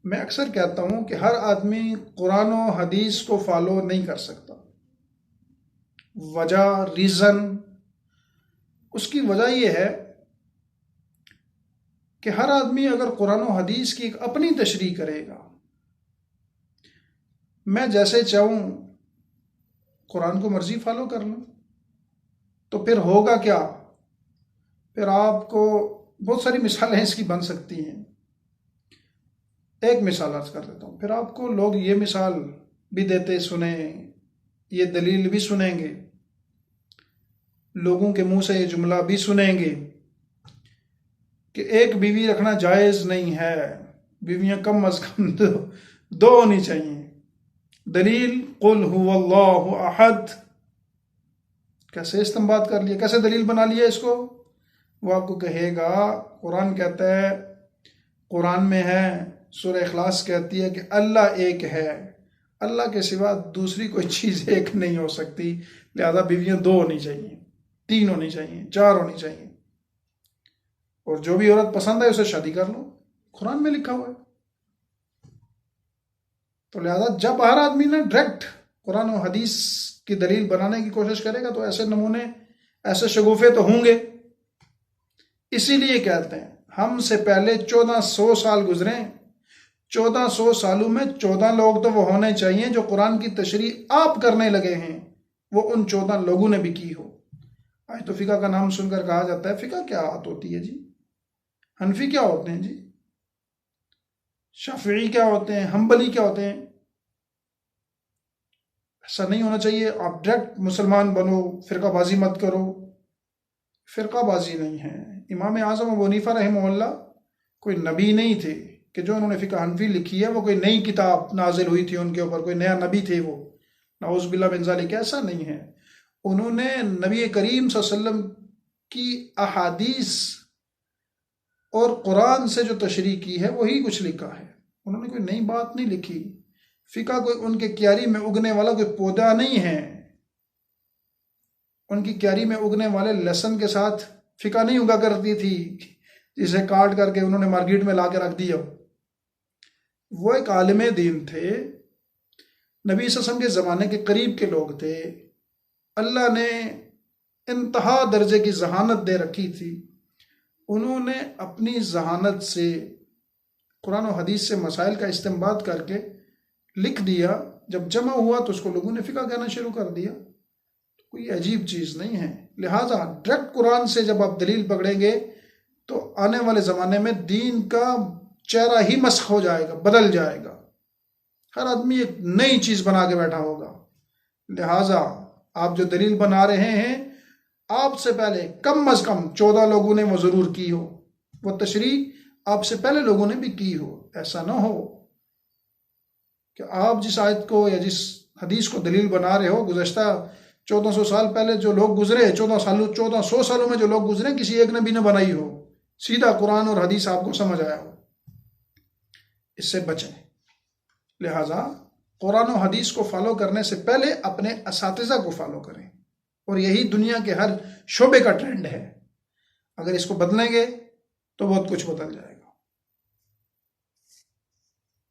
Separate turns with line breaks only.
मैं अक्सर कहता हूं कि हर आदमी कुरान और हदीस को फॉलो नहीं कर सकता। वजह, रीज़न, उसकी वजह यह है कि हर आदमी अगर कुरान और हदीस की एक अपनी तशरीह करेगा, मैं जैसे चाहूं कुरान को मर्जी फॉलो कर लूं, तो फिर होगा क्या? फिर आपको बहुत सारी मिसालें इसकी बन सकती हैं। एक मिसाल अर्ज कर देता हूं, फिर आपको लोग ये मिसाल भी देते सुने, ये दलील भी सुनेंगे, लोगों के मुंह से ये जुमला भी सुनेंगे कि एक बीवी रखना जायज़ नहीं है, बीवियां कम अज कम दो होनी चाहिए। दलील कुल हुवल्लाहु अहद। कैसे इस्तेमाल कर लिया, कैसे दलील बना लिया इसको? वो आपको कहेगा कुरान कहता है, कुरान में है, सूरह इखलास कहती है कि अल्लाह एक है, अल्लाह के सिवा दूसरी कोई चीज़ एक नहीं हो सकती, लिहाजा बीवियां 2 होनी चाहिए, 3 होनी चाहिए, 4 होनी चाहिए, और जो भी औरत पसंद है उसे शादी कर लो। कुरान में लिखा हुआ है। तो लिहाजा जब हर आदमी ना डायरेक्ट कुरान और हदीस की दलील बनाने की कोशिश करेगा तो ऐसे नमूने, ऐसे शगुफे तो होंगे। इसीलिए कहते हैं हमसे पहले 1400 साल गुजरे, 1400 सालों में 14 लोग तो वो होने चाहिए जो कुरान की तशरीह आप करने लगे हैं, वो उन 14 लोगों ने भी की हो। आज तो फिका का नाम सुनकर कहा जाता है, फिका क्या बात होती है जी? हनफी क्या होते हैं जी? शाफिई क्या होते हैं? हम्बली क्या होते हैं? ऐसा नहीं होना चाहिए। आप डायरेक्ट मुसलमान बनो, फिरकाबाजी मत करो। फिरकाबाजी नहीं है। इमाम आज़म अबू हनीफा रहमहुल्लाह कोई नबी नहीं थे कि जो उन्होंने फ़िक़्ह हनफी लिखी है वो कोई नई किताब नाजिल हुई थी उनके ऊपर, कोई नया नबी थे वो, नाउज़ बिल्लाह मिन ज़ालिक। ऐसा नहीं है। उन्होंने नबी करीम सल्लल्लाहु अलैहि वसल्लम की अहादीस और कुरान से जो तशरीह की है वही कुछ लिखा है। उन्होंने कोई नई बात नहीं लिखी। फ़िक़्ह कोई उनके क्यारी में उगने वाला कोई पौधा नहीं है। उनकी क्यारी में उगने वाले लहसुन के साथ फ़िक़्ह नहीं उगा करती थी जिसे काट करके उन्होंने मार्केट में ला के रख दिया। वो एक आलिम दीन थे, नबी सल्लल्लाहु अलैहि वसल्लम के ज़माने के करीब के लोग थे। अल्लाह ने इंतहा दर्जे की जहानत दे रखी थी। उन्होंने अपनी जहानत से कुरान और हदीस से मसाइल का इस्तेमाल करके लिख दिया। जब जमा हुआ तो उसको लोगों ने फ़िक़्ह कहना शुरू कर दिया। कोई अजीब चीज़ नहीं है। लिहाजा डायरेक्ट कुरान से जब आप दलील पकड़ेंगे तो आने वाले ज़माने में दीन का चेहरा ही मस्ख हो जाएगा, बदल जाएगा। हर आदमी एक नई चीज़ बना के बैठा होगा। लिहाजा आप जो दलील बना रहे हैं, आपसे पहले कम अज़ कम 14 लोगों ने वो ज़रूर की हो, वो तशरीह आपसे पहले लोगों ने भी की हो। ऐसा ना हो कि आप जिस आयत को या जिस हदीस को दलील बना रहे हो, गुज़श्ता 1400 साल पहले जो लोग गुजरे, 1400 सालों में जो लोग गुजरे, किसी एक नबी ने बनाई हो, सीधा कुरान और हदीस आपको समझ आया हो। इससे बचें। लिहाजा कुरान और हदीस को फॉलो करने से पहले अपने असातिज़ा को फॉलो करें, और यही दुनिया के हर शोबे का ट्रेंड है। अगर इसको बदलेंगे तो बहुत कुछ बदल जाएगा।